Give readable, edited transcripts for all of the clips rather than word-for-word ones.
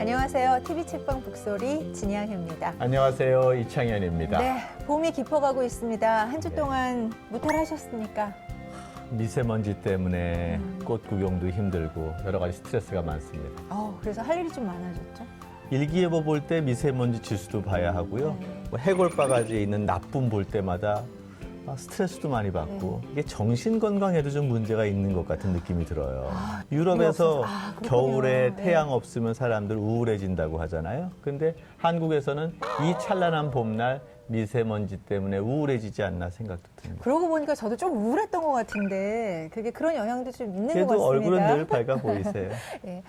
안녕하세요. TV 책방 북소리 진양입니다. 안녕하세요. 이창현입니다. 네, 봄이 깊어가고 있습니다. 한 주 동안 무탈하셨습니까? 미세먼지 때문에 꽃 구경도 힘들고 여러 가지 스트레스가 많습니다. 그래서 할 일이 좀 많아졌죠? 일기예보 볼 때 미세먼지 지수도 봐야 하고요. 뭐 해골바가지에 있는 나쁨 볼 때마다 스트레스도 많이 받고 이게 정신 건강에도 좀 문제가 있는 것 같은 느낌이 들어요. 유럽에서 겨울에 태양 없으면 사람들 우울해진다고 하잖아요. 근데 한국에서는 이 찬란한 봄날 미세먼지 때문에 우울해지지 않나 생각도 듭니다. 그러고 보니까 저도 좀 우울했던 것 같은데 그게 그런 영향도 좀 있는 것 그래도 같습니다. 얼굴은 늘 밝아 보이세요. 네.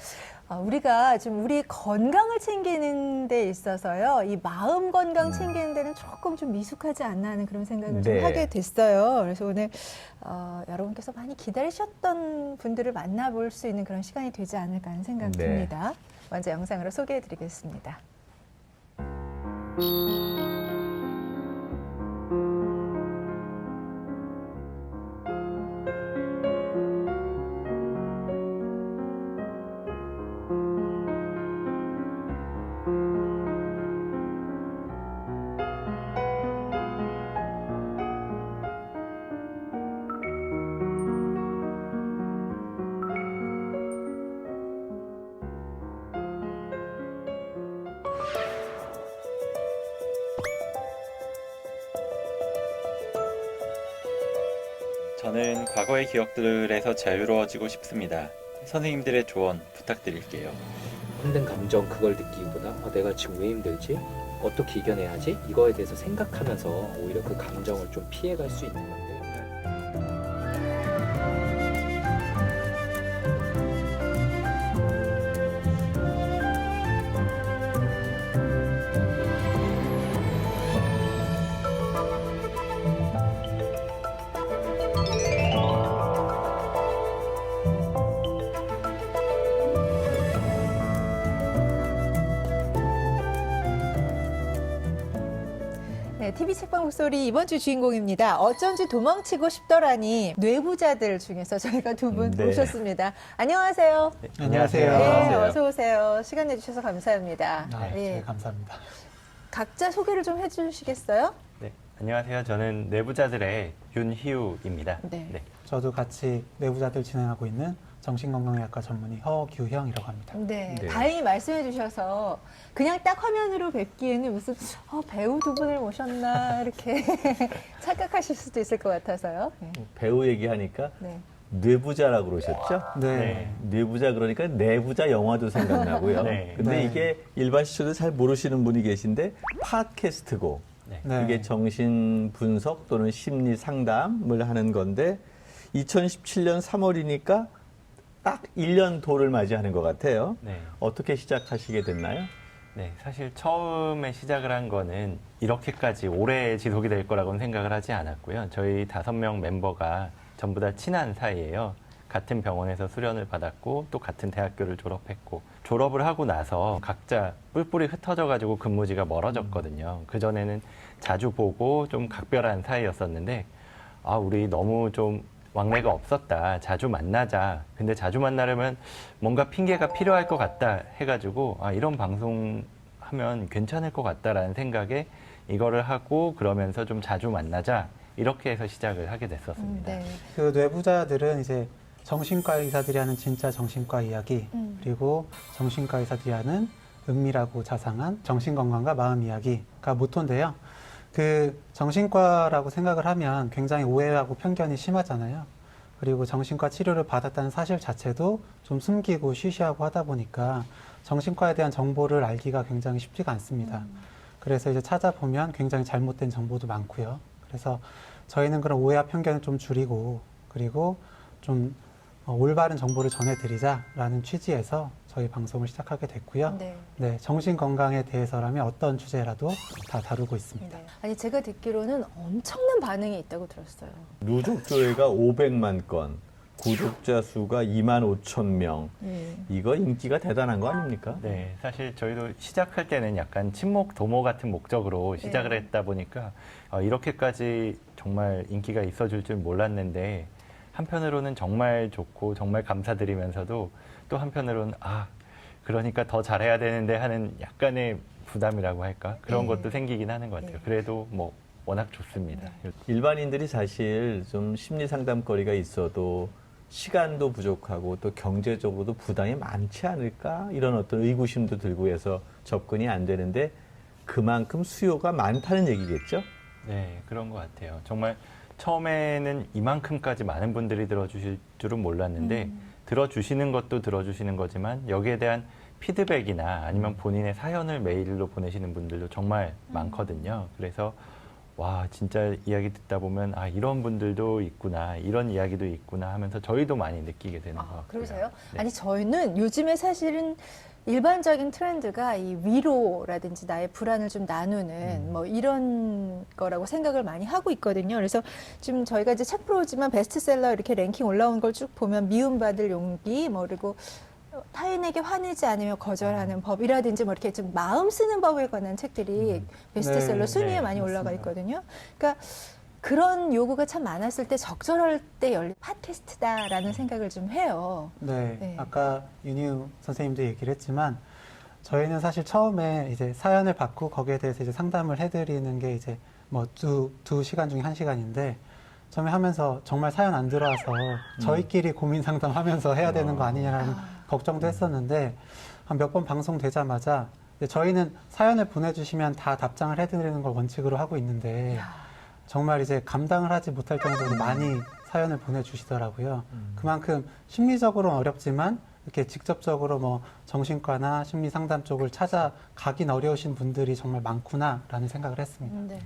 우리가 좀 우리 건강을 챙기는 데 있어서요. 이 마음 건강 챙기는 데는 조금 좀 미숙하지 않나 하는 그런 생각을 좀 하게 됐어요. 그래서 오늘 여러분께서 많이 기다리셨던 분들을 만나볼 수 있는 그런 시간이 되지 않을까 하는 생각이 듭니다. 먼저 영상으로 소개해 드리겠습니다. 저는 과거의 기억들에서 자유로워지고 싶습니다. 선생님들의 조언 부탁드릴게요. 힘든 감정 그걸 느끼기보다 내가 지금 왜 힘들지? 어떻게 이겨내야지? 이거에 대해서 생각하면서 오히려 그 감정을 좀 피해갈 수 있는 건데. 네, TV 책방 목소리 이번 주 주인공입니다. 어쩐지 도망치고 싶더라니 뇌부자들 중에서 저희가 두 분 모셨습니다. 안녕하세요. 안녕하세요. 네, 어서 오세요. 시간 내주셔서 감사합니다. 네, 감사합니다. 각자 소개를 좀 해주시겠어요? 네, 안녕하세요. 저는 뇌부자들의 윤희우입니다. 네. 저도 같이 내부자들 진행하고 있는 정신건강의학과 전문의 허규형이라고 합니다. 네, 네. 다행히 말씀해 주셔서 그냥 딱 화면으로 뵙기에는 무슨 배우 두 분을 모셨나 이렇게 착각하실 수도 있을 것 같아서요. 네. 배우 얘기하니까 네. 뇌부자라고 그러셨죠? 네. 뇌부자 그러니까 내부자 영화도 생각나고요. 네. 근데 네. 이게 일반 시청자들 잘 모르시는 분이 계신데 팟캐스트고 네. 이게 정신 분석 또는 심리 상담을 하는 건데 2017년 3월이니까 딱 1년 도를 맞이하는 것 같아요. 네. 어떻게 시작하시게 됐나요? 네, 사실 처음에 시작을 한 거는 이렇게까지 오래 지속이 될 거라고는 생각을 하지 않았고요. 저희 5명 멤버가 전부 다 친한 사이예요. 같은 병원에서 수련을 받았고 또 같은 대학교를 졸업했고 졸업을 하고 나서 각자 뿔뿔이 흩어져 가지고 근무지가 멀어졌거든요. 그전에는 자주 보고 좀 각별한 사이였었는데 우리 너무 좀 왕래가 없었다. 자주 만나자. 근데 자주 만나려면 뭔가 핑계가 필요할 것 같다 해가지고 이런 방송 하면 괜찮을 것 같다라는 생각에 이거를 하고 그러면서 좀 자주 만나자. 이렇게 해서 시작을 하게 됐었습니다. 네. 그 뇌부자들은 이제 정신과 의사들이 하는 진짜 정신과 이야기, 그리고 정신과 의사들이 하는 은밀하고 자상한 정신건강과 마음 이야기가 모토인데요. 그 정신과라고 생각을 하면 굉장히 오해하고 편견이 심하잖아요. 그리고 정신과 치료를 받았다는 사실 자체도 좀 숨기고 쉬쉬하고 하다 보니까 정신과에 대한 정보를 알기가 굉장히 쉽지가 않습니다. 그래서 이제 찾아보면 굉장히 잘못된 정보도 많고요. 그래서 저희는 그런 오해와 편견을 좀 줄이고 그리고 좀 올바른 정보를 전해드리자라는 취지에서 저희 방송을 시작하게 됐고요. 네. 정신 건강에 대해서라면 어떤 주제라도 다 다루고 있습니다. 네. 아니 제가 듣기로는 엄청난 반응이 있다고 들었어요. 누적 조회가 500만 건, 구독자 수가 2만 5천 명. 이거 인기가 대단한 거 아닙니까? 네, 사실 저희도 시작할 때는 약간 친목 도모 같은 목적으로 시작을 했다 보니까 이렇게까지 정말 인기가 있어질 줄 몰랐는데 한편으로는 정말 좋고 정말 감사드리면서도 또 한편으로는 그러니까 더 잘해야 되는데 하는 약간의 부담이라고 할까? 그런 네. 것도 생기긴 하는 것 같아요. 네. 그래도 뭐 워낙 좋습니다. 일반인들이 사실 좀 심리 상담거리가 있어도 시간도 부족하고 또 경제적으로도 부담이 많지 않을까 이런 어떤 의구심도 들고 해서 접근이 안 되는데 그만큼 수요가 많다는 얘기겠죠? 네, 그런 것 같아요. 정말 처음에는 이만큼까지 많은 분들이 들어주실 줄은 몰랐는데 들어주시는 것도 들어주시는 거지만 여기에 대한 피드백이나 아니면 본인의 사연을 메일로 보내시는 분들도 정말 많거든요. 그래서 와, 진짜 이야기 듣다 보면 아, 이런 분들도 있구나, 이런 이야기도 있구나 하면서 저희도 많이 느끼게 되는 것 같고요. 그러세요? 네. 아니 저희는 요즘에 사실은 일반적인 트렌드가 이 위로라든지 나의 불안을 좀 나누는 뭐 이런 거라고 생각을 많이 하고 있거든요. 그래서 지금 저희가 이제 책 프로지만 베스트셀러 이렇게 랭킹 올라온 걸 쭉 보면 미움받을 용기, 뭐 그리고 타인에게 화내지 않으며 거절하는 법이라든지 뭐 이렇게 좀 마음 쓰는 법에 관한 책들이 베스트셀러 네, 순위에 네, 많이 올라가 맞습니다. 있거든요. 그러니까 그런 요구가 참 많았을 때 적절할 때 열린 팟캐스트다라는 생각을 좀 해요. 네, 네. 아까 윤희우 선생님도 얘기를 했지만 저희는 사실 처음에 이제 사연을 받고 거기에 대해서 이제 상담을 해드리는 게 이제 뭐 두 시간 중에 한 시간인데 처음에 하면서 정말 사연 안 들어와서 저희끼리 고민 상담하면서 해야 되는 거 아니냐라는 걱정도 했었는데 한 몇 번 방송되자마자 이제 저희는 사연을 보내주시면 다 답장을 해드리는 걸 원칙으로 하고 있는데 정말 이제 감당을 하지 못할 정도로 많이 사연을 보내주시더라고요. 그만큼 심리적으로는 어렵지만 이렇게 직접적으로 뭐 정신과나 심리 상담 쪽을 찾아가긴 어려우신 분들이 정말 많구나라는 생각을 했습니다. 네.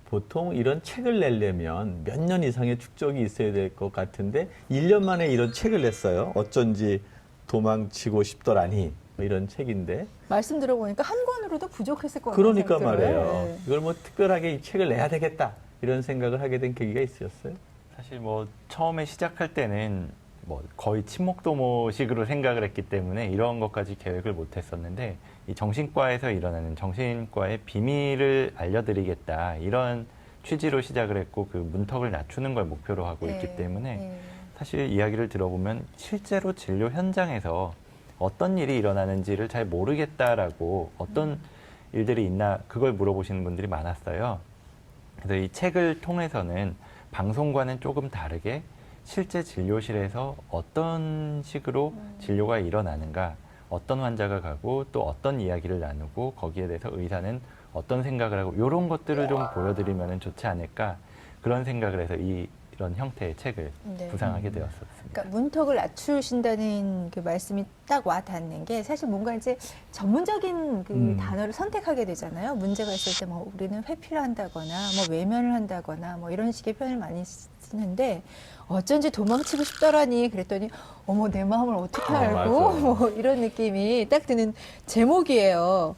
보통 이런 책을 내려면 몇 년 이상의 축적이 있어야 될 것 같은데 1년 만에 이런 책을 냈어요. 어쩐지 도망치고 싶더라니 뭐 이런 책인데 말씀 들어보니까 한 권으로도 부족했을 것 같아요. 그러니까 말이에요. 이걸 뭐 특별하게 이 책을 내야 되겠다 이런 생각을 하게 된 계기가 있으셨어요? 사실 뭐 처음에 시작할 때는 뭐 거의 친목도모식으로 생각을 했기 때문에 이런 것까지 계획을 못 했었는데 이 정신과에서 일어나는 정신과의 비밀을 알려드리겠다 이런 취지로 시작을 했고 그 문턱을 낮추는 걸 목표로 하고 있기 때문에 사실 이야기를 들어보면 실제로 진료 현장에서 어떤 일이 일어나는지를 잘 모르겠다라고 어떤 일들이 있나 그걸 물어보시는 분들이 많았어요. 그래서 이 책을 통해서는 방송과는 조금 다르게 실제 진료실에서 어떤 식으로 진료가 일어나는가, 어떤 환자가 가고 또 어떤 이야기를 나누고 거기에 대해서 의사는 어떤 생각을 하고 이런 것들을 좀 보여드리면 좋지 않을까 그런 생각을 해서 이런 형태의 책을 네. 구상하게 되었습니다. 그러니까 문턱을 낮추신다는 그 말씀이 딱 와 닿는 게 사실 뭔가 이제 전문적인 그 단어를 선택하게 되잖아요. 문제가 있을 때 뭐 우리는 회피를 한다거나 뭐 외면을 한다거나 뭐 이런 식의 표현을 많이 쓰는데 어쩐지 도망치고 싶더라니 그랬더니 어머 내 마음을 어떻게 알고 맞아. 뭐 이런 느낌이 딱 드는 제목이에요.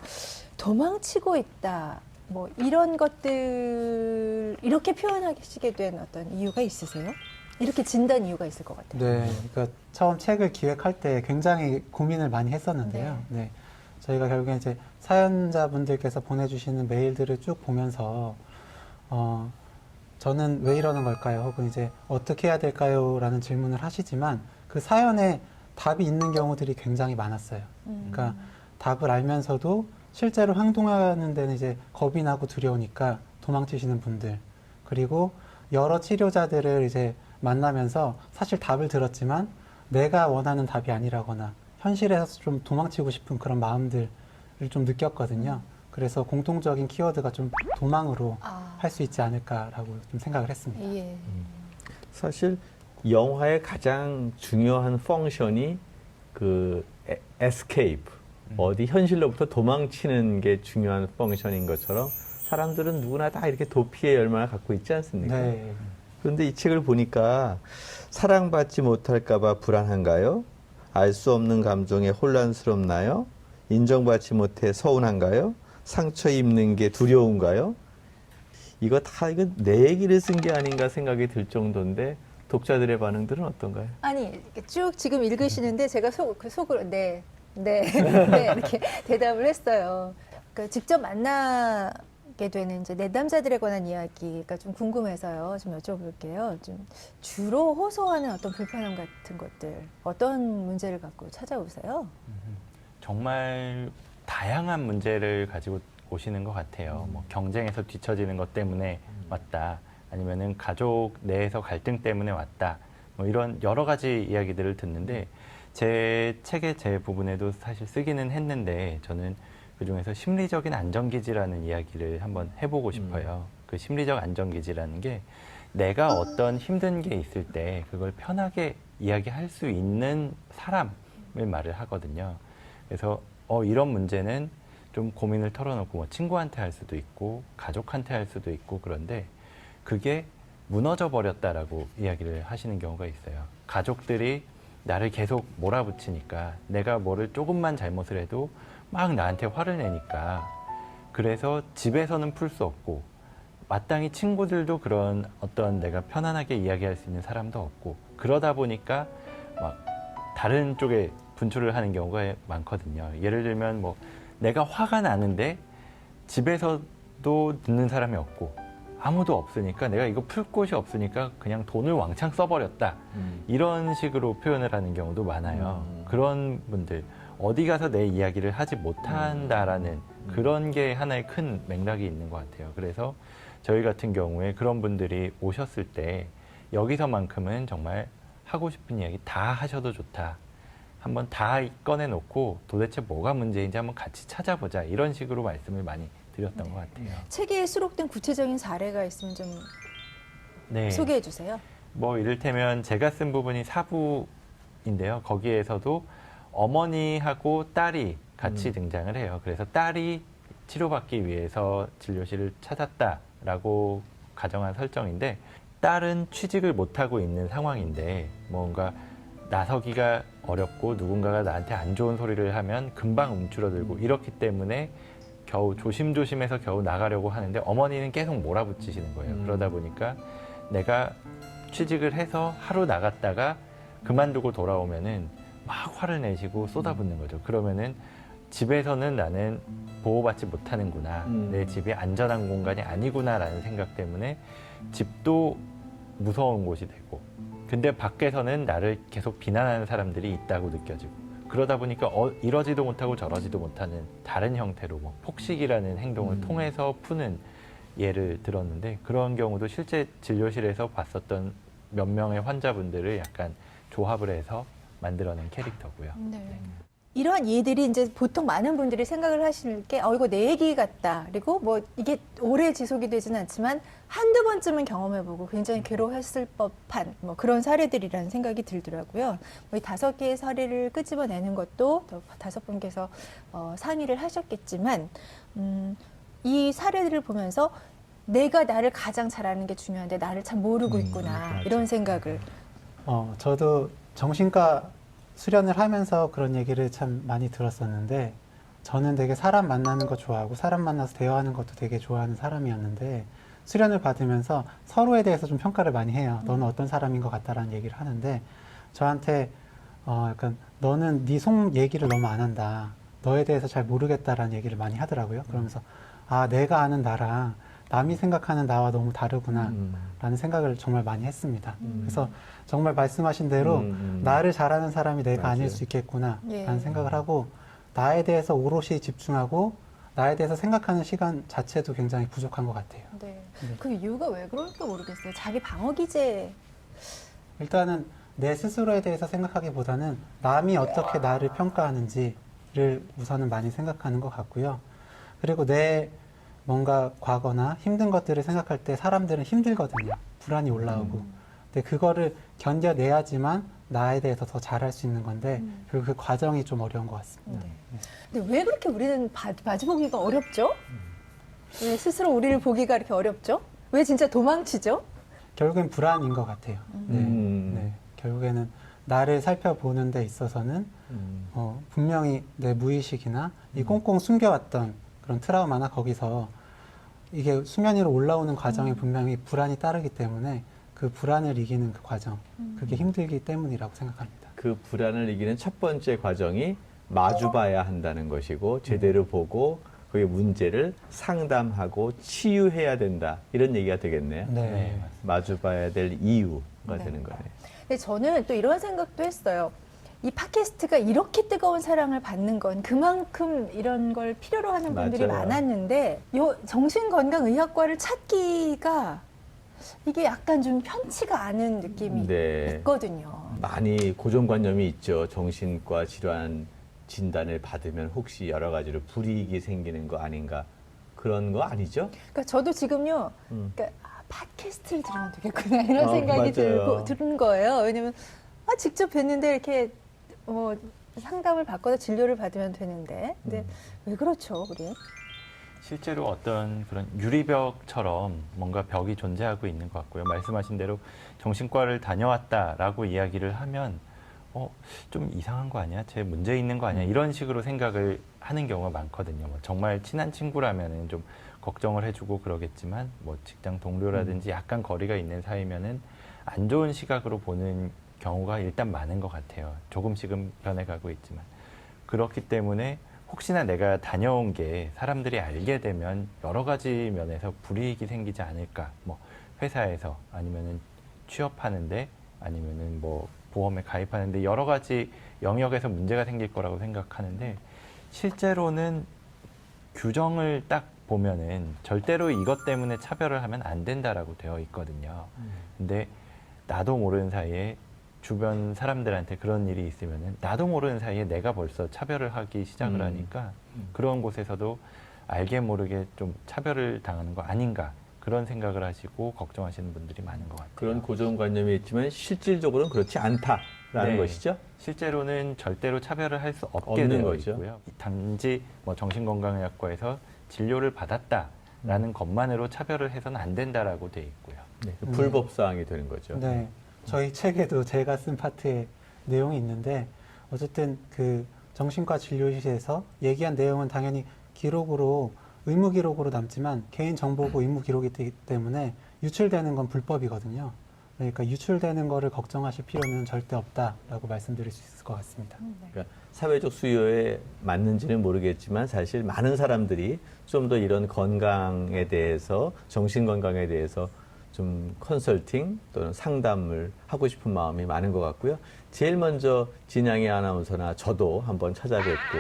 도망치고 있다. 뭐 이런 것들 이렇게 표현하시게 된 어떤 이유가 있으세요? 이렇게 진단 이유가 있을 것 같아요. 네, 그러니까 처음 책을 기획할 때 굉장히 고민을 많이 했었는데요. 네. 저희가 결국에 이제 사연자분들께서 보내주시는 메일들을 쭉 보면서 저는 왜 이러는 걸까요? 혹은 이제 어떻게 해야 될까요? 라는 질문을 하시지만 그 사연에 답이 있는 경우들이 굉장히 많았어요. 그러니까 답을 알면서도 실제로 행동하는 데는 이제 겁이 나고 두려우니까 도망치시는 분들, 그리고 여러 치료자들을 이제 만나면서 사실 답을 들었지만 내가 원하는 답이 아니라거나 현실에서 좀 도망치고 싶은 그런 마음들을 좀 느꼈거든요. 그래서 공통적인 키워드가 좀 도망으로 할 수 있지 않을까라고 좀 생각을 했습니다. 예. 사실 영화의 가장 중요한 펑션이 그 에스케이프, 어디 현실로부터 도망치는 게 중요한 펑션인 것처럼 사람들은 누구나 다 이렇게 도피의 열망을 갖고 있지 않습니까? 네. 그런데 이 책을 보니까 사랑받지 못할까봐 불안한가요? 알 수 없는 감정에 혼란스럽나요? 인정받지 못해 서운한가요? 상처 입는 게 두려운가요? 이거 내 얘기를 쓴 게 아닌가 생각이 들 정도인데 독자들의 반응들은 어떤가요? 아니 이렇게 쭉 지금 읽으시는데 제가 속으로 네 이렇게 대답을 했어요. 그러니까 직접 만나게 되는 이제 내담자들에 관한 이야기가 좀 궁금해서요. 좀 여쭤볼게요. 좀 주로 호소하는 어떤 불편함 같은 것들, 어떤 문제를 갖고 찾아오세요? 정말 다양한 문제를 가지고 오시는 것 같아요. 뭐 경쟁에서 뒤처지는 것 때문에 왔다. 아니면은 가족 내에서 갈등 때문에 왔다. 뭐 이런 여러 가지 이야기들을 듣는데 제 책의 제 부분에도 사실 쓰기는 했는데 저는 그중에서 심리적인 안정기지라는 이야기를 한번 해보고 싶어요. 그 심리적 안정기지라는 게 내가 어떤 힘든 게 있을 때 그걸 편하게 이야기할 수 있는 사람을 말을 하거든요. 그래서 이런 문제는 좀 고민을 털어놓고 뭐 친구한테 할 수도 있고 가족한테 할 수도 있고 그런데 그게 무너져 버렸다라고 이야기를 하시는 경우가 있어요. 가족들이 나를 계속 몰아붙이니까 내가 뭐를 조금만 잘못을 해도 막 나한테 화를 내니까 그래서 집에서는 풀 수 없고 마땅히 친구들도 그런 어떤 내가 편안하게 이야기할 수 있는 사람도 없고 그러다 보니까 막 다른 쪽에 분출을 하는 경우가 많거든요. 예를 들면 뭐 내가 화가 나는데 집에서도 듣는 사람이 없고 아무도 없으니까 내가 이거 풀 곳이 없으니까 그냥 돈을 왕창 써버렸다. 이런 식으로 표현을 하는 경우도 많아요. 그런 분들 어디 가서 내 이야기를 하지 못한다라는 그런 게 하나의 큰 맥락이 있는 것 같아요. 그래서 저희 같은 경우에 그런 분들이 오셨을 때 여기서만큼은 정말 하고 싶은 이야기 다 하셔도 좋다. 한번 다 꺼내놓고 도대체 뭐가 문제인지 한번 같이 찾아보자. 이런 식으로 말씀을 많이 드렸던 것 같아요. 책에 수록된 구체적인 사례가 있으면 좀 네. 소개해 주세요. 뭐 이를테면 제가 쓴 부분이 사부인데요. 거기에서도 어머니하고 딸이 같이 등장을 해요. 그래서 딸이 치료받기 위해서 진료실을 찾았다라고 가정한 설정인데 딸은 취직을 못하고 있는 상황인데 뭔가 나서기가 어렵고 누군가가 나한테 안 좋은 소리를 하면 금방 움츠러들고 이렇기 때문에 겨우 조심조심해서 겨우 나가려고 하는데 어머니는 계속 몰아붙이시는 거예요. 그러다 보니까 내가 취직을 해서 하루 나갔다가 그만두고 돌아오면은 막 화를 내시고 쏟아붓는 거죠. 그러면은 집에서는 나는 보호받지 못하는구나. 내 집이 안전한 공간이 아니구나라는 생각 때문에 집도 무서운 곳이 되고 근데 밖에서는 나를 계속 비난하는 사람들이 있다고 느껴지고 그러다 보니까 이러지도 못하고 저러지도 못하는 다른 형태로 뭐 폭식이라는 행동을 통해서 푸는 예를 들었는데 그런 경우도 실제 진료실에서 봤었던 몇 명의 환자분들을 약간 조합을 해서 만들어낸 캐릭터고요. 네. 이러한 예들이 이제 보통 많은 분들이 생각을 하실 게 이거 내 얘기 같다. 그리고 뭐 이게 오래 지속이 되지는 않지만 한두 번쯤은 경험해보고 굉장히 괴로웠을 법한 뭐 그런 사례들이라는 생각이 들더라고요. 뭐 이 5개의 사례를 끄집어내는 것도 또 5분께서 상의를 하셨겠지만 이 사례들을 보면서 내가 나를 가장 잘 아는 게 중요한데 나를 참 모르고 있구나. 이런 생각을. 저도 정신과 수련을 하면서 그런 얘기를 참 많이 들었었는데 저는 되게 사람 만나는 거 좋아하고 사람 만나서 대화하는 것도 되게 좋아하는 사람이었는데 수련을 받으면서 서로에 대해서 좀 평가를 많이 해요. 너는 어떤 사람인 것 같다라는 얘기를 하는데 저한테 약간 너는 네 속 얘기를 너무 안 한다. 너에 대해서 잘 모르겠다라는 얘기를 많이 하더라고요. 그러면서 내가 아는 나랑 남이 생각하는 나와 너무 다르구나 라는 생각을 정말 많이 했습니다. 그래서 정말 말씀하신 대로 나를 잘 아는 사람이 내가 맞아요. 아닐 수 있겠구나 예. 라는 생각을 하고 나에 대해서 오롯이 집중하고 나에 대해서 생각하는 시간 자체도 굉장히 부족한 것 같아요. 네. 그 이유가 왜 그럴까 모르겠어요. 자기 방어 기제. 일단은 내 스스로에 대해서 생각하기보다는 남이 어떻게 나를 평가하는지를 우선은 많이 생각하는 것 같고요. 그리고 내 뭔가 과거나 힘든 것들을 생각할 때 사람들은 힘들거든요. 불안이 올라오고. 근데 그거를 견뎌내야지만 나에 대해서 더 잘할 수 있는 건데 그리고 그 과정이 좀 어려운 것 같습니다. 근데 왜 그렇게 우리는 마주보기가 어렵죠? 왜 스스로 우리를 보기가 이렇게 어렵죠? 왜 진짜 도망치죠? 결국엔 불안인 것 같아요. 네. 결국에는 나를 살펴보는 데 있어서는 분명히 내 무의식이나 이 꽁꽁 숨겨왔던 그런 트라우마나 거기서 이게 수면 위로 올라오는 과정에 분명히 불안이 따르기 때문에 그 불안을 이기는 그 과정, 그게 힘들기 때문이라고 생각합니다. 그 불안을 이기는 첫 번째 과정이 마주봐야 한다는 것이고 제대로 보고 그의 문제를 상담하고 치유해야 된다. 이런 얘기가 되겠네요. 네. 마주봐야 될 이유가 네. 되는 거네요. 근데 저는 또 이런 생각도 했어요. 이 팟캐스트가 이렇게 뜨거운 사랑을 받는 건 그만큼 이런 걸 필요로 하는 분들이 맞아요. 많았는데 정신건강의학과를 찾기가 이게 약간 좀 편치가 않은 느낌이 네. 있거든요. 많이 고정관념이 있죠. 정신과 질환 진단을 받으면 혹시 여러 가지로 불이익이 생기는 거 아닌가. 그런 거 아니죠? 그러니까 저도 지금요, 그러니까 팟캐스트를 들으면 되겠구나 이런 생각이 맞아요. 드는 거예요. 왜냐면 직접 뵀는데 이렇게 상담을 받거나 진료를 받으면 되는데, 근데 왜 그렇죠, 우리? 실제로 어떤 그런 유리벽처럼 뭔가 벽이 존재하고 있는 것 같고요. 말씀하신 대로 정신과를 다녀왔다라고 이야기를 하면 좀 이상한 거 아니야? 쟤 문제 있는 거 아니야? 이런 식으로 생각을 하는 경우가 많거든요. 뭐 정말 친한 친구라면은 좀 걱정을 해주고 그러겠지만 뭐 직장 동료라든지 약간 거리가 있는 사이면은 안 좋은 시각으로 보는 경우가 일단 많은 것 같아요. 조금씩은 변해가고 있지만 그렇기 때문에 혹시나 내가 다녀온 게 사람들이 알게 되면 여러 가지 면에서 불이익이 생기지 않을까? 뭐 회사에서 아니면은 취업하는데 아니면은 뭐 보험에 가입하는데 여러 가지 영역에서 문제가 생길 거라고 생각하는데 실제로는 규정을 딱 보면은 절대로 이것 때문에 차별을 하면 안 된다라고 되어 있거든요. 근데 나도 모르는 사이에 주변 사람들한테 그런 일이 있으면은 나도 모르는 사이에 내가 벌써 차별을 하기 시작을 하니까 그런 곳에서도 알게 모르게 좀 차별을 당하는 거 아닌가 그런 생각을 하시고 걱정하시는 분들이 많은 것 같아요. 그런 고정관념이 있지만 실질적으로는 그렇지 않다라는 네. 것이죠. 실제로는 절대로 차별을 할 수 없게 없는 되어 거죠. 있고요. 단지 뭐 정신건강의학과에서 진료를 받았다라는 것만으로 차별을 해서는 안 된다라고 되어 있고요. 네, 그 불법 사항이 되는 거죠. 네. 저희 책에도 제가 쓴 파트에 내용이 있는데 어쨌든 그 정신과 진료실에서 얘기한 내용은 당연히 기록으로 의무 기록으로 남지만 개인 정보고 의무 기록이기 때문에 유출되는 건 불법이거든요. 그러니까 유출되는 거를 걱정하실 필요는 절대 없다라고 말씀드릴 수 있을 것 같습니다. 그러니까 사회적 수요에 맞는지는 모르겠지만 사실 많은 사람들이 좀 더 이런 건강에 대해서 정신 건강에 대해서 좀 컨설팅 또는 상담을 하고 싶은 마음이 많은 것 같고요. 제일 먼저 진양희 아나운서나 저도 한번 찾아뵙고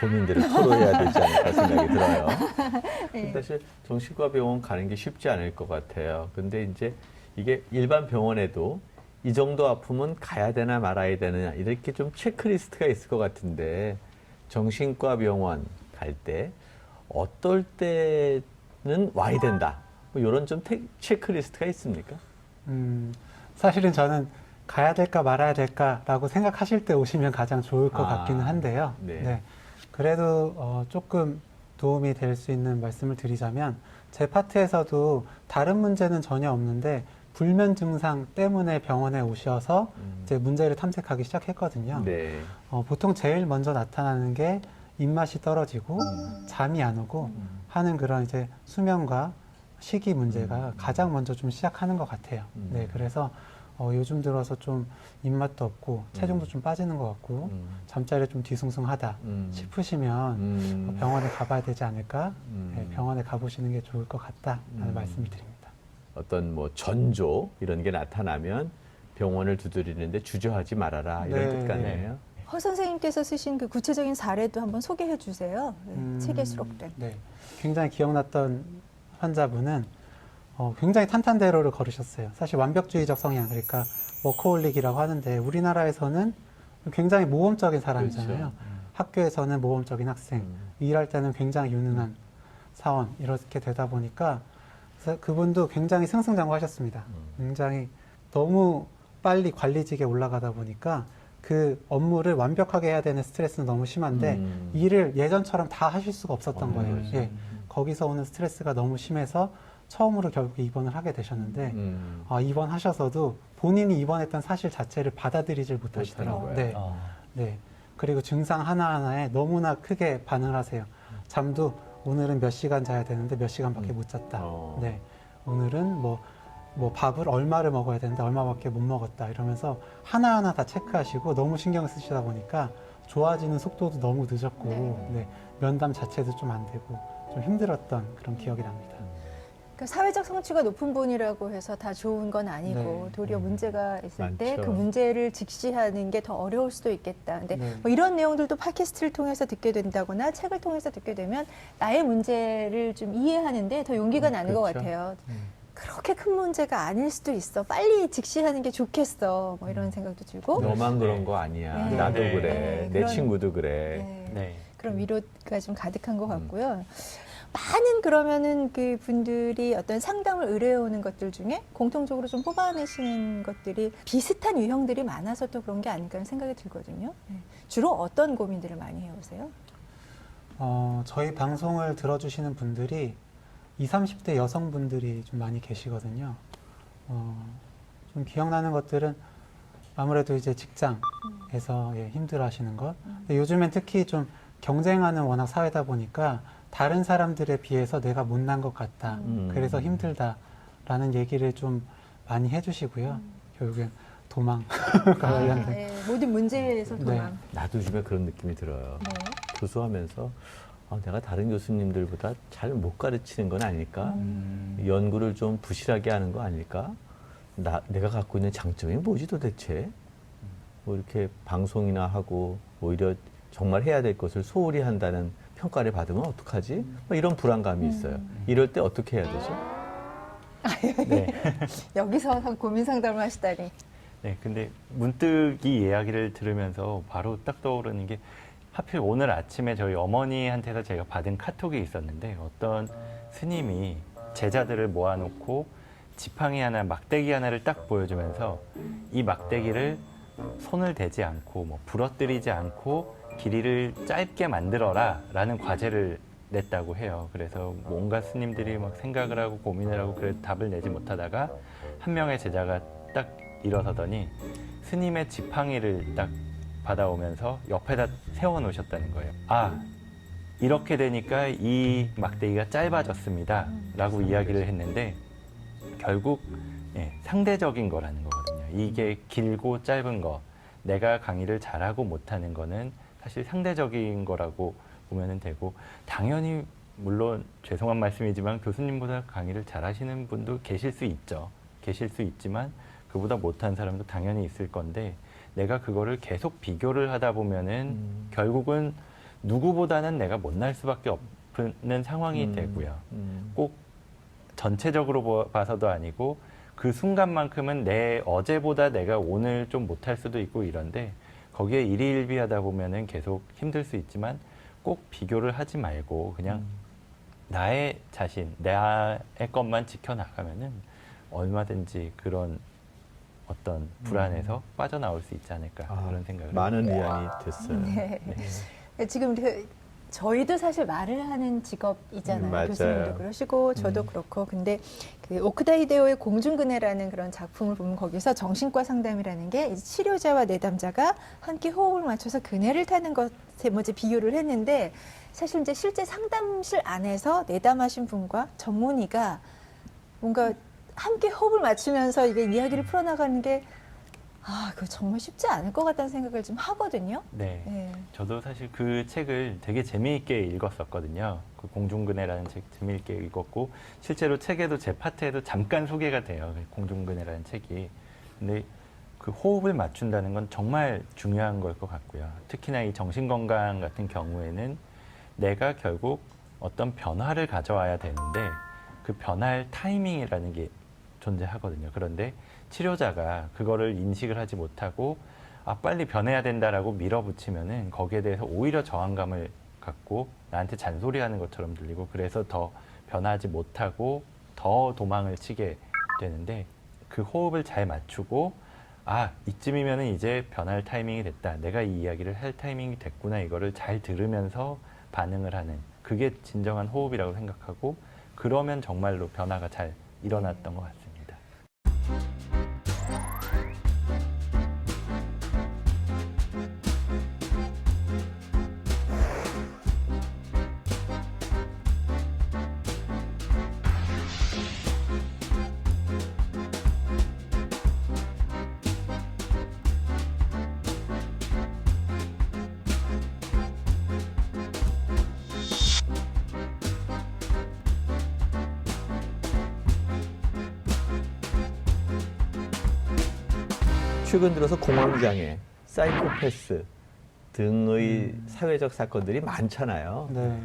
고민들을 토로해야 되지 않을까 생각이 들어요. 네. 사실 정신과 병원 가는 게 쉽지 않을 것 같아요. 근데 이제 이게 일반 병원에도 이 정도 아프면 가야 되나 말아야 되느냐 이렇게 좀 체크리스트가 있을 것 같은데 정신과 병원 갈 때 어떨 때는 와야 된다. 뭐 이런 좀 체크리스트가 있습니까? 사실은 저는 가야 될까 말아야 될까라고 생각하실 때 오시면 가장 좋을 것 같기는 한데요. 네. 그래도 조금 도움이 될 수 있는 말씀을 드리자면 제 파트에서도 다른 문제는 전혀 없는데 불면 증상 때문에 병원에 오셔서 이제 문제를 탐색하기 시작했거든요. 네. 보통 제일 먼저 나타나는 게 입맛이 떨어지고 잠이 안 오고 하는 그런 이제 수면과 식이 문제가 가장 먼저 좀 시작하는 것 같아요. 네, 그래서 요즘 들어서 좀 입맛도 없고 체중도 좀 빠지는 것 같고 잠자리 좀 뒤숭숭하다 싶으시면 병원에 가봐야 되지 않을까? 네, 병원에 가보시는 게 좋을 것 같다라는 말씀을 드립니다. 어떤 뭐 전조 이런 게 나타나면 병원을 두드리는데 주저하지 말아라 이런 네, 뜻 같네요. 허 선생님께서 쓰신 그 구체적인 사례도 한번 소개해 주세요. 책에 수록된. 네, 굉장히 기억났던 환자분은 굉장히 탄탄대로를 걸으셨어요. 사실 완벽주의적 성향, 그러니까 워커홀릭이라고 하는데 우리나라에서는 굉장히 모범적인 사람이잖아요. 그렇죠. 학교에서는 모범적인 학생, 일할 때는 굉장히 유능한 사원 이렇게 되다 보니까 그래서 그분도 굉장히 승승장구하셨습니다. 굉장히 너무 빨리 관리직에 올라가다 보니까 그 업무를 완벽하게 해야 되는 스트레스는 너무 심한데 일을 예전처럼 다 하실 수가 없었던 거예요. 그렇죠. 예. 거기서 오는 스트레스가 너무 심해서 처음으로 결국에 입원을 하게 되셨는데 입원하셔서도 본인이 입원했던 사실 자체를 받아들이질 못하시더라고요. 네. 네. 그리고 증상 하나하나에 너무나 크게 반응을 하세요. 잠도 오늘은 몇 시간 자야 되는데 몇 시간밖에 못 잤다. 네. 오늘은 뭐 밥을 얼마를 먹어야 되는데 얼마밖에 못 먹었다. 이러면서 하나하나 다 체크하시고 너무 신경 쓰시다 보니까 좋아지는 속도도 너무 늦었고 네. 면담 자체도 좀 안 되고 좀 힘들었던 그런 기억이 납니다. 그러니까 사회적 성취가 높은 분이라고 해서 다 좋은 건 아니고 네. 도리어 문제가 있을 때 그 많죠. 문제를 직시하는 게 더 어려울 수도 있겠다. 근데 네. 뭐 이런 내용들도 팟캐스트를 통해서 듣게 된다거나 책을 통해서 듣게 되면 나의 문제를 좀 이해하는데 더 용기가 나는 것 그렇죠. 같아요. 그렇게 큰 문제가 아닐 수도 있어. 빨리 직시하는 게 좋겠어. 뭐 이런 생각도 들고. 너만 그런 거 아니야. 네. 나도 네. 그래. 네. 내 그런- 친구도 그래. 네. 네. 그런 위로가 좀 가득한 것 같고요. 많은 그러면은 그 분들이 어떤 상담을 의뢰해 오는 것들 중에 공통적으로 좀 뽑아내시는 것들이 비슷한 유형들이 많아서 또 그런 게 아닐까 하는 생각이 들거든요. 네. 주로 어떤 고민들을 많이 해오세요? 저희 방송을 들어주시는 분들이 20, 30대 여성분들이 좀 많이 계시거든요. 좀 기억나는 것들은 아무래도 이제 직장에서 힘들어 하시는 것. 근데 요즘엔 특히 좀 경쟁하는 워낙 사회다 보니까 다른 사람들에 비해서 내가 못난 것 같다. 그래서 힘들다라는 얘기를 좀 많이 해주시고요. 결국엔 도망 관련된. 네. 모든 문제에서 네. 도망. 나도 요즘에 그런 느낌이 들어요. 네. 교수하면서 내가 다른 교수님들보다 잘 못 가르치는 건 아닐까? 연구를 좀 부실하게 하는 거 아닐까? 내가 갖고 있는 장점이 뭐지 도대체? 뭐 이렇게 방송이나 하고 오히려 정말 해야 될 것을 소홀히 한다는 평가를 받으면 어떡하지? 뭐 이런 불안감이 있어요. 이럴 때 어떻게 해야 되죠? 네. 여기서 고민 상담을 하시다니. 네, 근데 문득 이 이야기를 들으면서 바로 딱 떠오르는 게 하필 오늘 아침에 저희 어머니한테서 제가 받은 카톡이 있었는데 어떤 스님이 제자들을 모아놓고 지팡이 하나, 막대기 하나를 딱 보여주면서 이 막대기를 손을 대지 않고 뭐 부러뜨리지 않고 길이를 짧게 만들어라 라는 과제를 냈다고 해요. 그래서 온갖 스님들이 막 생각을 하고 고민을 하고 그래도 답을 내지 못하다가 한 명의 제자가 딱 일어서더니 스님의 지팡이를 딱 받아오면서 옆에다 세워놓으셨다는 거예요. 아, 이렇게 되니까 이 막대기가 짧아졌습니다 라고 이야기를 했는데 결국 상대적인 거라는 거거든요. 이게 길고 짧은 거, 내가 강의를 잘하고 못하는 거는 사실 상대적인 거라고 보면 되고 당연히 물론 죄송한 말씀이지만 교수님보다 강의를 잘하시는 분도 계실 수 있죠. 계실 수 있지만 그보다 못한 사람도 당연히 있을 건데 내가 그거를 계속 비교를 하다 보면은 결국은 누구보다는 내가 못날 수밖에 없는 상황이 되고요. 꼭 전체적으로 봐서도 아니고 그 순간만큼은 내 어제보다 내가 오늘 좀 못할 수도 있고 이런데 거기에 일희일비하다 보면은 계속 힘들 수 있지만 꼭 비교를 하지 말고 그냥 나의 자신, 나의 것만 지켜나가면은 얼마든지 그런 어떤 불안에서 빠져나올 수 있지 않을까 그런 생각을 많은 합니다. 위안이 됐어요. 네. 지금 저희도 사실 말을 하는 직업이잖아요. 맞아요. 교수님도 그러시고 저도 그렇고. 근데 그 오크다 히데오의 공중근해라는 그런 작품을 보면 거기서 정신과 상담이라는 게 이제 치료자와 내담자가 함께 호흡을 맞춰서 그네를 타는 것에 먼저 비교를 했는데 사실 이제 실제 상담실 안에서 내담하신 분과 전문의가 뭔가 함께 호흡을 맞추면서 이게 이야기를 풀어나가는 게 그거 정말 쉽지 않을 것 같다는 생각을 좀 하거든요. 네. 네. 저도 사실 그 책을 되게 재미있게 읽었었거든요. 그 공중근해라는 책 재미있게 읽었고 실제로 책에도 제 파트에도 잠깐 소개가 돼요. 그 공중근해라는 책이. 근데 그 호흡을 맞춘다는 건 정말 중요한 걸 것 같고요. 특히나 이 정신건강 같은 경우에는 내가 결국 어떤 변화를 가져와야 되는데 그 변화할 타이밍이라는 게 존재하거든요. 그런데 치료자가 그거를 인식을 하지 못하고 빨리 변해야 된다라고 밀어붙이면은 거기에 대해서 오히려 저항감을 갖고 나한테 잔소리하는 것처럼 들리고 그래서 더 변하지 못하고 더 도망을 치게 되는데 그 호흡을 잘 맞추고 이쯤이면은 이제 변할 타이밍이 됐다. 내가 이 이야기를 할 타이밍이 됐구나. 이거를 잘 들으면서 반응을 하는 그게 진정한 호흡이라고 생각하고 그러면 정말로 변화가 잘 일어났던 것 같습니다. 최근 들어서 공황장애, 사이코패스 등의 사회적 사건들이 많잖아요. 네.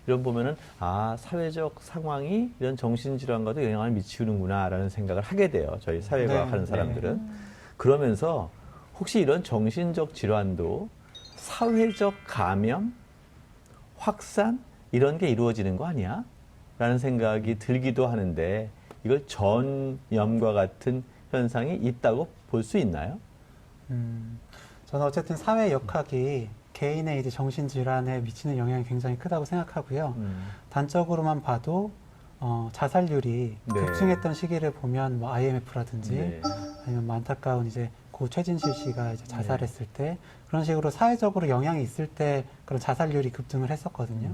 이런 보면은 아 사회적 상황이 이런 정신질환과도 영향을 미치는구나라는 생각을 하게 돼요. 저희 사회과학 네, 하는 사람들은. 그러면서 혹시 이런 정신적 질환도 사회적 감염, 확산 이런 게 이루어지는 거 아니야? 라는 생각이 들기도 하는데 이걸 전염과 같은 현상이 있다고 볼 수 있나요? 저는 어쨌든 사회 역학이 개인의 이제 정신질환에 미치는 영향이 굉장히 크다고 생각하고요. 단적으로만 봐도 자살률이 네. 급증했던 시기를 보면 뭐 IMF라든지 네. 아니면 뭐 안타까운 이제 고 최진실 씨가 이제 자살했을 때 그런 식으로 사회적으로 영향이 있을 때 그런 자살률이 급증을 했었거든요.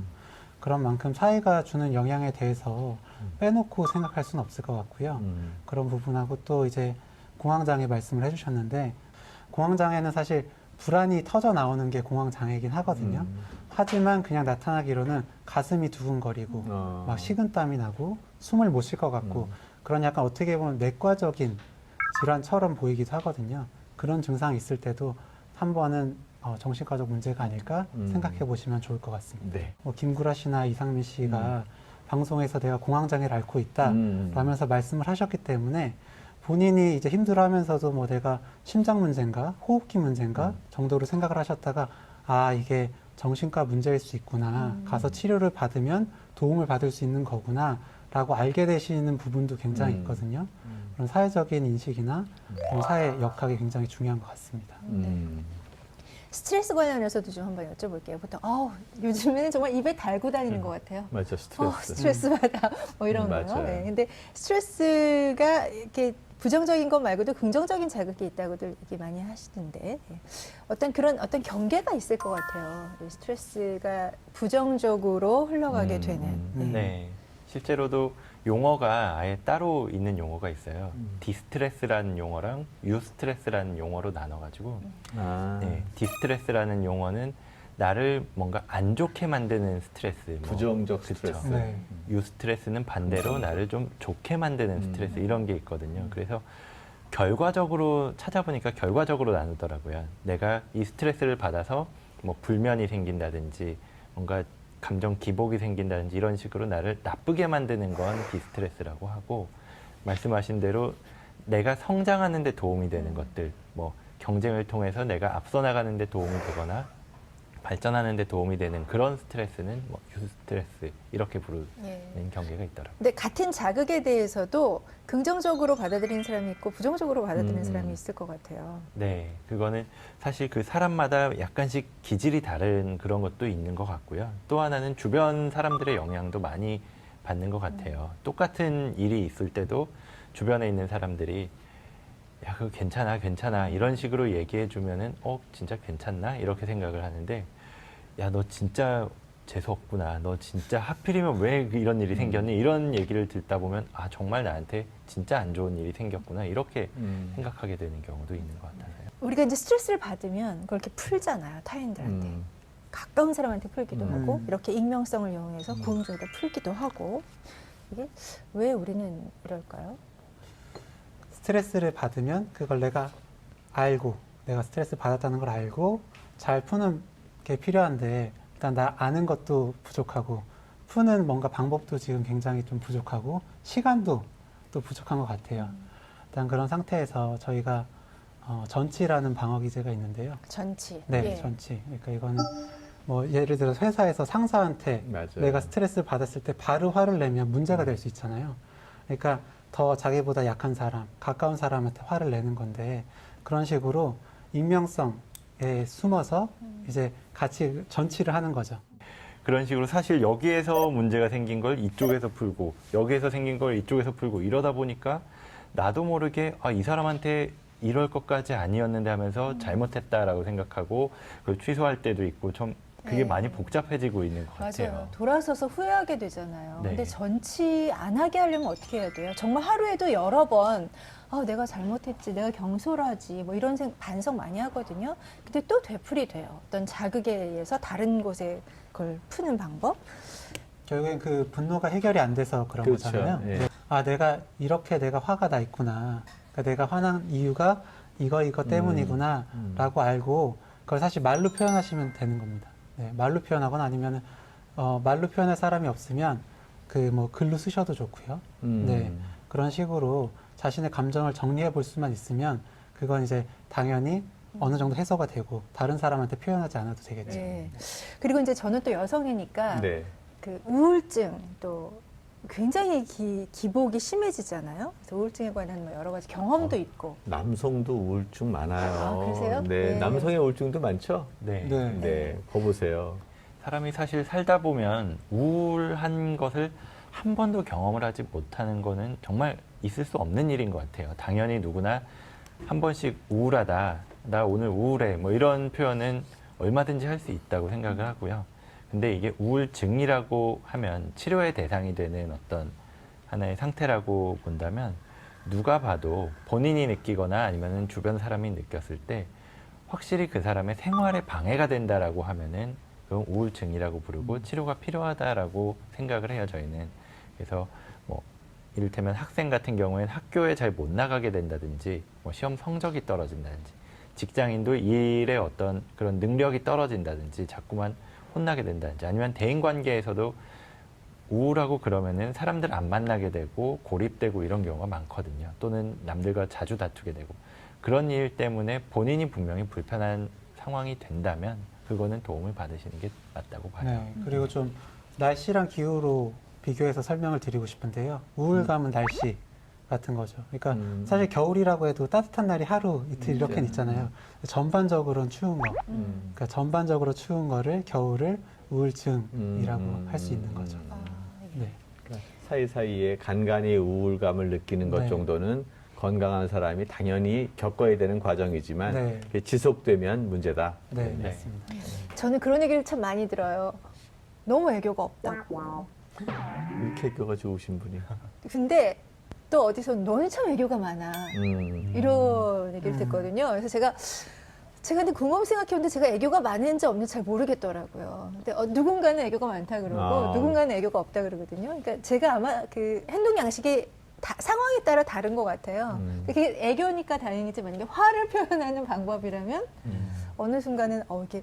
그런 만큼 사회가 주는 영향에 대해서 빼놓고 생각할 수는 없을 것 같고요. 그런 부분하고 또 이제 공황장애 말씀을 해주셨는데 공황장애는 사실 불안이 터져 나오는 게 공황장애이긴 하거든요. 하지만 그냥 나타나기로는 가슴이 두근거리고 막 식은땀이 나고 숨을 못 쉴 것 같고 그런 약간 어떻게 보면 내과적인 질환처럼 보이기도 하거든요. 그런 증상이 있을 때도 한 번은 정신과적 문제가 아닐까 생각해 보시면 좋을 것 같습니다. 네. 뭐 김구라 씨나 이상민 씨가 방송에서 내가 공황장애를 앓고 있다 라면서 말씀을 하셨기 때문에 본인이 이제 힘들어하면서도 뭐 내가 심장 문제인가 호흡기 문제인가 정도로 생각을 하셨다가 아 이게 정신과 문제일 수 있구나 가서 치료를 받으면 도움을 받을 수 있는 거구나 라고 알게 되시는 부분도 굉장히 있거든요. 그런 사회적인 인식이나 그런 사회 역학이 굉장히 중요한 것 같습니다. 스트레스 관련해서도 좀 한번 여쭤볼게요. 보통 요즘에는 정말 입에 달고 다니는 것 같아요. 맞죠, 스트레스. 스트레스 받아 뭐 이런 거요. 맞아요. 네. 근데 스트레스가 이렇게 부정적인 것 말고도 긍정적인 자극이 있다고들 얘기 많이 하시던데 어떤 경계가 있을 것 같아요. 이 스트레스가 부정적으로 흘러가게 되는. 네. 실제로도 용어가 아예 따로 있는 용어가 있어요. 디스트레스라는 용어랑 유스트레스라는 용어로 나눠가지고 네, 디스트레스라는 용어는 나를 뭔가 안 좋게 만드는 스트레스, 부정적 스트레스. 네. 유스트레스는 반대로 나를 좀 좋게 만드는 스트레스 이런 게 있거든요. 그래서 결과적으로 찾아보니까 결과적으로 나누더라고요. 내가 이 스트레스를 받아서 뭐 불면이 생긴다든지 뭔가 감정 기복이 생긴다든지 이런 식으로 나를 나쁘게 만드는 건 디스트레스라고 하고 말씀하신 대로 내가 성장하는 데 도움이 되는 것들 뭐 경쟁을 통해서 내가 앞서 나가는 데 도움이 되거나 발전하는 데 도움이 되는 그런 스트레스는 뭐 유스트레스 이렇게 부르는 경계가 있더라고요. 근데 같은 자극에 대해서도 긍정적으로 받아들이는 사람이 있고 부정적으로 받아들이는 사람이 있을 것 같아요. 네, 그거는 사실 그 사람마다 약간씩 기질이 다른 그런 것도 있는 것 같고요. 또 하나는 주변 사람들의 영향도 많이 받는 것 같아요. 똑같은 일이 있을 때도 주변에 있는 사람들이 야, 그거 괜찮아, 괜찮아 이런 식으로 얘기해 주면은 진짜 괜찮나 이렇게 생각을 하는데 야, 너 진짜 재수 없구나. 너 진짜 하필이면 왜 이런 일이 생겼니? 이런 얘기를 듣다 보면 아 정말 나한테 진짜 안 좋은 일이 생겼구나 이렇게 생각하게 되는 경우도 있는 것 같아요. 우리가 이제 스트레스를 받으면 그걸 이렇게 풀잖아요, 타인들한테. 가까운 사람한테 풀기도 하고 이렇게 익명성을 이용해서 구음 중에다 풀기도 하고 이게 왜 우리는 이럴까요? 스트레스를 받으면 그걸 내가 알고 내가 스트레스 받았다는 걸 알고 잘 푸는 게 필요한데 일단 나 아는 것도 부족하고 푸는 뭔가 방법도 지금 굉장히 좀 부족하고 시간도 또 부족한 것 같아요. 일단 그런 상태에서 저희가 전치라는 방어 기제가 있는데요. 전치. 네, 전치. 그러니까 이거는 뭐 예를 들어 회사에서 상사한테 맞아요. 내가 스트레스를 받았을 때 바로 화를 내면 문제가 될 수 있잖아요. 그러니까 더 자기보다 약한 사람, 가까운 사람한테 화를 내는 건데 그런 식으로 익명성에 숨어서 이제 같이 전치를 하는 거죠. 그런 식으로 사실 여기에서 문제가 생긴 걸 이쪽에서 풀고 여기에서 생긴 걸 이쪽에서 풀고 이러다 보니까 나도 모르게 이 사람한테 이럴 것까지 아니었는데 하면서 잘못했다라고 생각하고 그걸 취소할 때도 있고 좀 그게 많이 복잡해지고 있는 것 같아요. 맞아요. 돌아서서 후회하게 되잖아요. 네. 근데 전치 안 하게 하려면 어떻게 해야 돼요? 정말 하루에도 여러 번 내가 잘못했지, 내가 경솔하지 뭐 이런 반성 많이 하거든요. 근데 또 되풀이 돼요. 어떤 자극에 의해서 다른 곳에 그걸 푸는 방법? 결국엔 그 분노가 해결이 안 돼서 그런 그렇죠. 거잖아요. 예. 내가 이렇게 내가 화가 나 있구나. 그러니까 내가 화난 이유가 이거 때문이구나라고 알고 그걸 사실 말로 표현하시면 되는 겁니다. 네, 말로 표현하거나 아니면 말로 표현할 사람이 없으면 그 뭐 글로 쓰셔도 좋고요. 네, 그런 식으로 자신의 감정을 정리해 볼 수만 있으면 그건 이제 당연히 어느 정도 해소가 되고 다른 사람한테 표현하지 않아도 되겠죠. 네. 그리고 이제 저는 또 여성이니까 네. 그 우울증 또 굉장히 기복이 심해지잖아요. 그래서 우울증에 관한 뭐 여러 가지 경험도 있고. 남성도 우울증 많아요. 아, 그러세요? 네, 네. 남성의 우울증도 많죠? 네. 네. 네, 거 보세요. 사람이 사실 살다 보면 우울한 것을 한 번도 경험을 하지 못하는 거는 정말 있을 수 없는 일인 것 같아요. 당연히 누구나 한 번씩 우울하다, 나 오늘 우울해, 뭐 이런 표현은 얼마든지 할 수 있다고 생각을 하고요. 근데 이게 우울증이라고 하면 치료의 대상이 되는 어떤 하나의 상태라고 본다면 누가 봐도 본인이 느끼거나 아니면 주변 사람이 느꼈을 때 확실히 그 사람의 생활에 방해가 된다라고 하면은 그건 우울증이라고 부르고 치료가 필요하다라고 생각을 해요, 저희는. 그래서 뭐 이를테면 학생 같은 경우에는 학교에 잘 못 나가게 된다든지 뭐 시험 성적이 떨어진다든지 직장인도 일의 어떤 그런 능력이 떨어진다든지 자꾸만 혼나게 된다든지 아니면 대인관계에서도 우울하고 그러면은 사람들 안 만나게 되고 고립되고 이런 경우가 많거든요. 또는 남들과 자주 다투게 되고 그런 일 때문에 본인이 분명히 불편한 상황이 된다면 그거는 도움을 받으시는 게 맞다고 봐요. 네, 그리고 좀 날씨랑 기후로 비교해서 설명을 드리고 싶은데요. 우울감은 날씨 같은 거죠. 그러니까 사실 겨울이라고 해도 따뜻한 날이 하루 이틀 이렇게는 있잖아요. 전반적으로는 추운 거. 그러니까 전반적으로 추운 거를 겨울을 우울증이라고 할 수 있는 거죠. 아, 네. 그러니까 사이사이에 간간히 우울감을 느끼는 것 네. 정도는 건강한 사람이 당연히 겪어야 되는 과정이지만 네. 그게 지속되면 문제다. 네, 네. 맞습니다. 저는 그런 얘기를 참 많이 들어요. 너무 애교가 없다. 이렇게 애교가 좋으신 분이. 근데 또 어디서 너는 참 애교가 많아. 이런 얘기를 듣거든요. 그래서 제가 근데 곰곰이 생각해봤는데 제가 애교가 많은지 없는지 잘 모르겠더라고요. 근데 누군가는 애교가 많다 그러고 아. 누군가는 애교가 없다 그러거든요. 그러니까 제가 아마 그 행동 양식이 상황에 따라 다른 것 같아요. 그게 애교니까 다행이지 만약에 화를 표현하는 방법이라면 어느 순간은 이게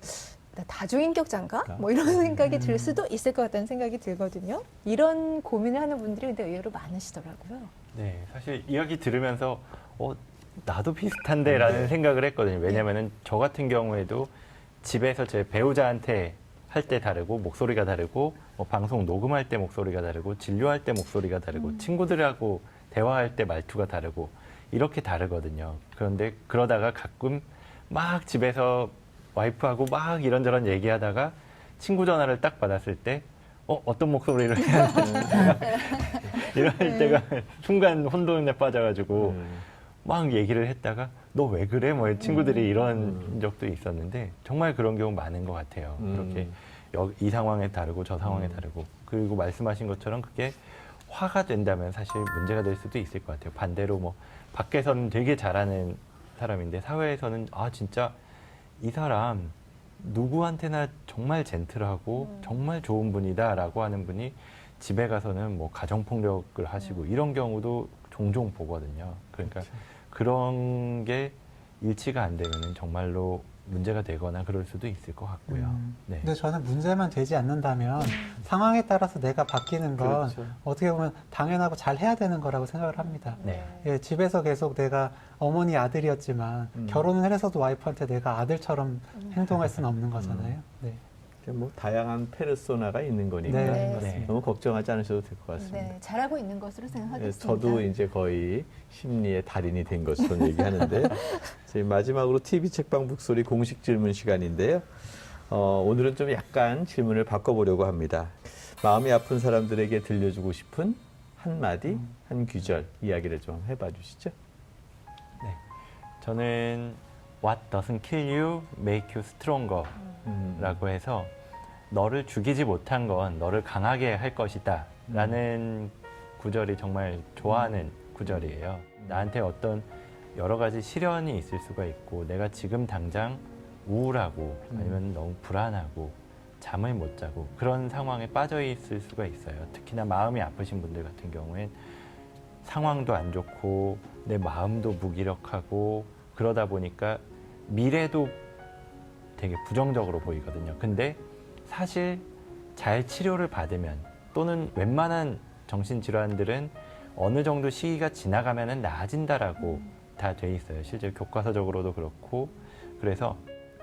나 다중인격자인가? 뭐 이런 생각이 들 수도 있을 것 같다는 생각이 들거든요. 이런 고민을 하는 분들이 근데 의외로 많으시더라고요. 네, 사실 이야기 들으면서 나도 비슷한데라는 생각을 했거든요. 왜냐면은 저 같은 경우에도 집에서 제 배우자한테 할 때 다르고 목소리가 다르고 뭐 방송 녹음할 때 목소리가 다르고 진료할 때 목소리가 다르고 친구들하고 대화할 때 말투가 다르고 이렇게 다르거든요. 그런데 그러다가 가끔 막 집에서 와이프하고 막 이런저런 얘기하다가 친구 전화를 딱 받았을 때 어떤 목소리를 해야 되나 이럴 때가 순간 혼돈에 빠져가지고 막 얘기를 했다가 너 왜 그래? 뭐 친구들이 이런 적도 있었는데 정말 그런 경우 많은 것 같아요. 그렇게 이 상황에 다르고 저 상황에 다르고 그리고 말씀하신 것처럼 그게 화가 된다면 사실 문제가 될 수도 있을 것 같아요. 반대로 뭐 밖에서는 되게 잘하는 사람인데 사회에서는 진짜 이 사람 누구한테나 정말 젠틀하고 정말 좋은 분이다라고 하는 분이 집에 가서는 뭐 가정폭력을 하시고 이런 경우도 종종 보거든요. 그러니까 그런 게 일치가 안 되면 정말로 문제가 되거나 그럴 수도 있을 것 같고요. 네. 근데 저는 문제만 되지 않는다면 상황에 따라서 내가 바뀌는 건 그렇죠. 어떻게 보면 당연하고 잘 해야 되는 거라고 생각을 합니다. 네. 예, 집에서 계속 내가 어머니 아들이었지만 결혼을 해서도 와이프한테 내가 아들처럼 행동할 수는 없는 거잖아요. 네. 뭐 다양한 페르소나가 있는 거니까 네, 맞습니다. 너무 걱정하지 않으셔도 될 것 같습니다. 네, 잘하고 있는 것으로 생각하겠습니다. 저도 이제 거의 심리의 달인이 된 것으로 얘기하는데 저희 마지막으로 TV 책방 북소리 공식 질문 시간인데요. 오늘은 좀 약간 질문을 바꿔보려고 합니다. 마음이 아픈 사람들에게 들려주고 싶은 한 마디, 한 귀절 이야기를 좀 해봐 주시죠. 네. 저는 What doesn't kill you make you stronger 라고 해서 너를 죽이지 못한 건 너를 강하게 할 것이다 라는 구절이 정말 좋아하는 구절이에요. 나한테 어떤 여러 가지 시련이 있을 수가 있고 내가 지금 당장 우울하고 아니면 너무 불안하고 잠을 못 자고 그런 상황에 빠져 있을 수가 있어요. 특히나 마음이 아프신 분들 같은 경우엔 상황도 안 좋고 내 마음도 무기력하고 그러다 보니까 미래도 되게 부정적으로 보이거든요. 근데 사실 잘 치료를 받으면 또는 웬만한 정신질환들은 어느 정도 시기가 지나가면 나아진다라고 다 돼 있어요. 실제 교과서적으로도 그렇고. 그래서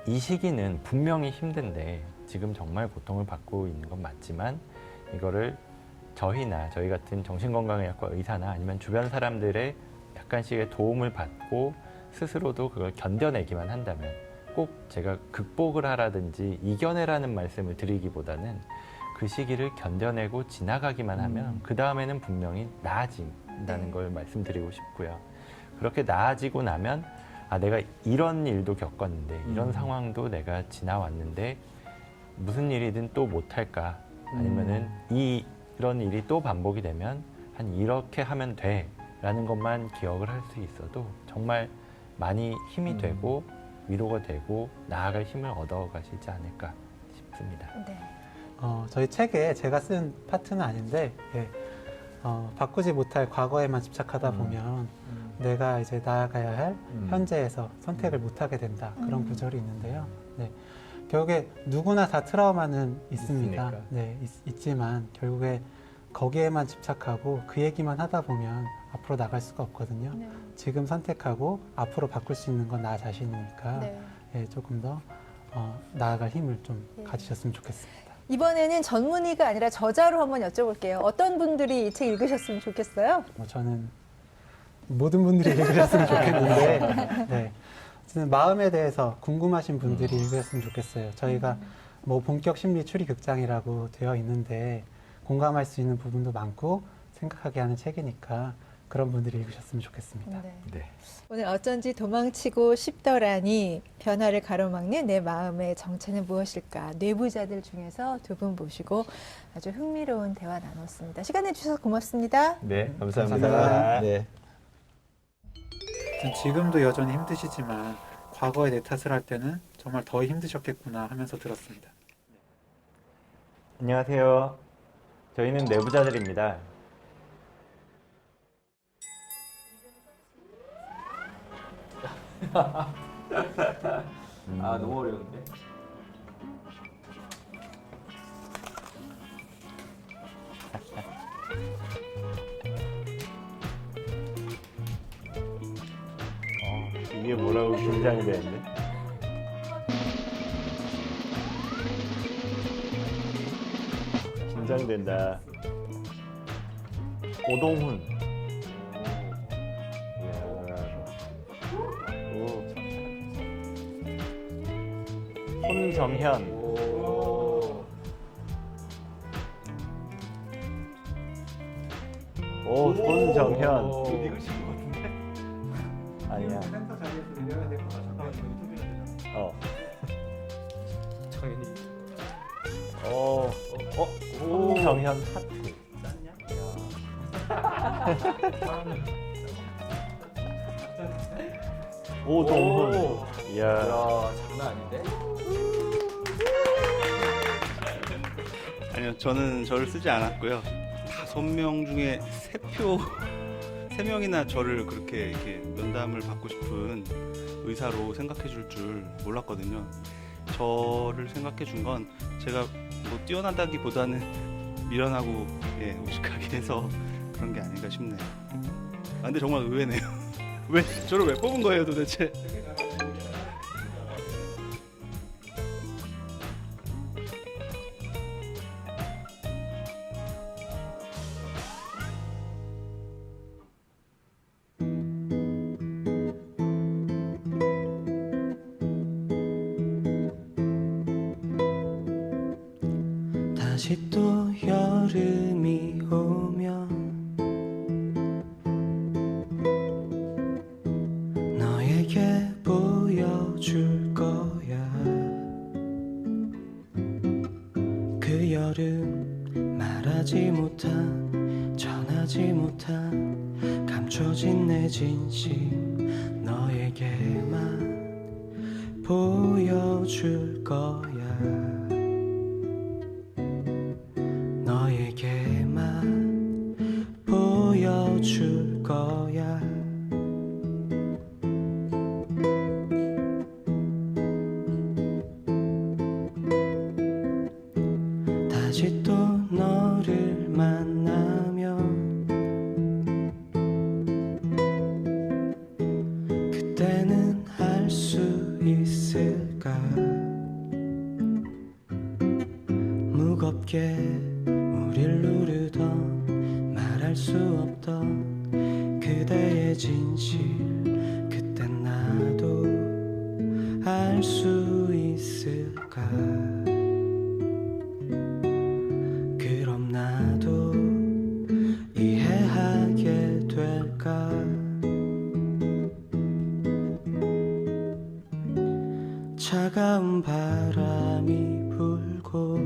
이 시기는 분명히 힘든데 지금 정말 고통을 받고 있는 건 맞지만 이거를 저희나 저희 같은 정신건강의학과 의사나 아니면 주변 사람들의 약간씩의 도움을 받고 스스로도 그걸 견뎌내기만 한다면 꼭 제가 극복을 하라든지 이겨내라는 말씀을 드리기보다는 그 시기를 견뎌내고 지나가기만 하면 그 다음에는 분명히 나아진다는 걸 말씀드리고 싶고요. 그렇게 나아지고 나면 아, 내가 이런 일도 겪었는데 이런 상황도 내가 지나왔는데 무슨 일이든 또 못할까 아니면은 이런 일이 또 반복이 되면 한 이렇게 하면 돼라는 것만 기억을 할 수 있어도 정말 많이 힘이 되고 위로가 되고 나아갈 힘을 얻어가시지 않을까 싶습니다. 네. 저희 책에 제가 쓴 파트는 아닌데 예, 바꾸지 못할 과거에만 집착하다 보면 내가 이제 나아가야 할 현재에서 선택을 못하게 된다. 그런 구절이 있는데요. 네. 결국에 누구나 다 트라우마는 있습니다. 있으니까. 네, 있지만 결국에 거기에만 집착하고 그 얘기만 하다 보면 앞으로 나갈 수가 없거든요. 네. 지금 선택하고 앞으로 바꿀 수 있는 건 나 자신이니까 네. 예, 조금 더 나아갈 힘을 좀 예. 가지셨으면 좋겠습니다. 이번에는 전문의가 아니라 저자로 한번 여쭤볼게요. 어떤 분들이 이 책 읽으셨으면 좋겠어요? 저는 모든 분들이 읽으셨으면 좋겠는데 네. 저는 마음에 대해서 궁금하신 분들이 읽으셨으면 좋겠어요. 저희가 뭐 본격 심리 추리 극장이라고 되어 있는데 공감할 수 있는 부분도 많고 생각하게 하는 책이니까 그런 분들이 읽으셨으면 좋겠습니다. 네. 네. 오늘 어쩐지 도망치고 싶더라니 변화를 가로막는 내 마음의 정체는 무엇일까? 뇌부자들 중에서 두 분 모시고 아주 흥미로운 대화 나눴습니다. 시간 내주셔서 고맙습니다. 네, 감사합니다. 감사합니다. 네. 지금도 여전히 힘드시지만 과거에 내 탓을 할 때는 정말 더 힘드셨겠구나 하면서 들었습니다. 안녕하세요. 저희는 내부자들입니다. 아 너무 어려운데. 이게 뭐라고 긴장이 되는데? 긴장된다. 오동훈. 손정현. 오, 손정현. 아니야. 센터 자리에서 내려야 될 것 같아서 유튜브에 정현이. 손정현 하트. 오동훈. 이야. 야 장난 아닌데? 아니요, 저는 저를 쓰지 않았고요. 5명 중에 3명이나 저를 그렇게 이렇게 면담을 받고 싶은 의사로 생각해 줄 줄 몰랐거든요. 저를 생각해 준 건 제가 뭐 뛰어나다기보다는 미련하고 우직하게 해서 그런 게 아닌가 싶네요. 아, 근데 정말 의외네요. 저를 왜 뽑은 거예요, 도대체? 다시 또 여름이 오면 너에게 보여줄 거야. 그 여름 말하지 못한 전하지 못한 감춰진 내 진심 너에게만 보여줄 거야. 너에게만 보여줄 거야. 다시 또 너를 만나면 그때는 알 수 있을까 무겁게 우릴 누르던 말할 수 없던 그대의 진실 그땐 나도 알 수 있을까 그럼 나도 이해하게 될까 차가운 바람이 불고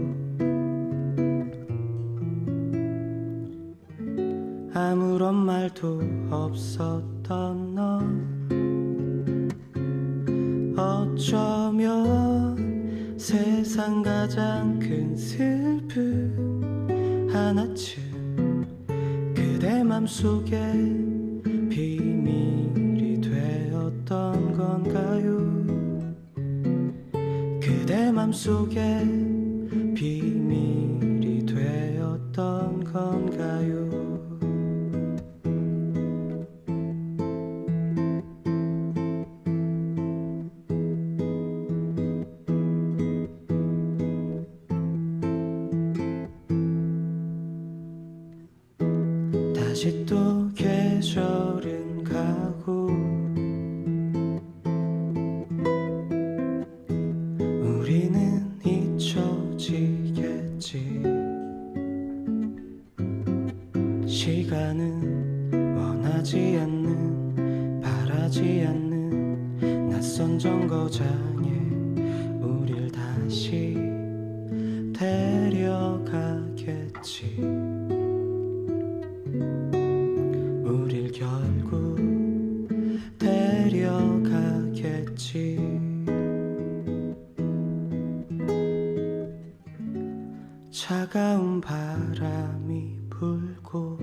아무런 말도 없었던 너 어쩌면 세상 가장 큰 슬픔 하나쯤 그대 맘속에 비밀이 되었던 건가요 그대 맘속에 비밀이 되었던 건가요 다시 또 계절은 가고 우리는 잊혀지겠지 시간은 원하지 않는 바라지 않는 낯선 정거장에 우릴 다시 데려가겠지 우릴 결국 데려가겠지 차가운 바람이 불고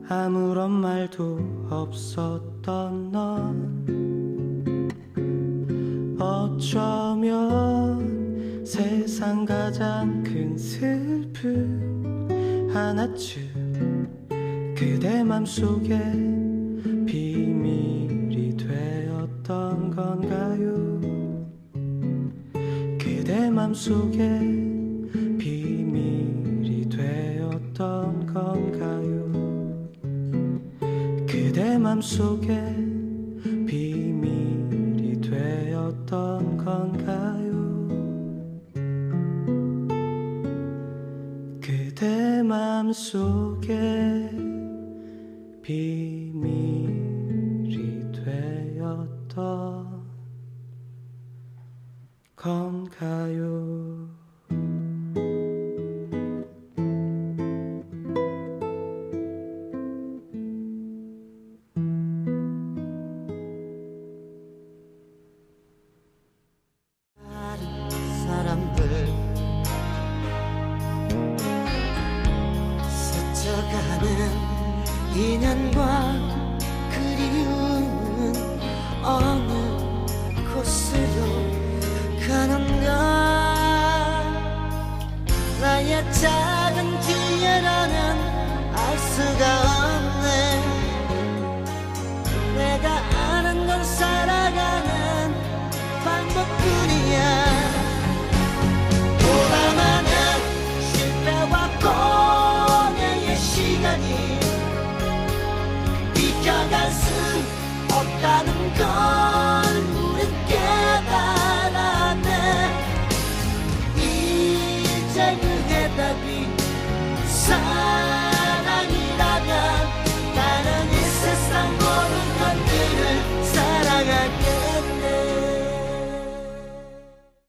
아무런 말도 없었던 넌 어쩌면 세상 가장 큰 슬픔 하나쯤 그대 맘속에 비밀이 되었던 건가요 그대 맘속에 비밀이 되었던 건가요 그대 맘속에 비밀이 되었던 건가요 그대 맘속에 비밀이 되었던 건가요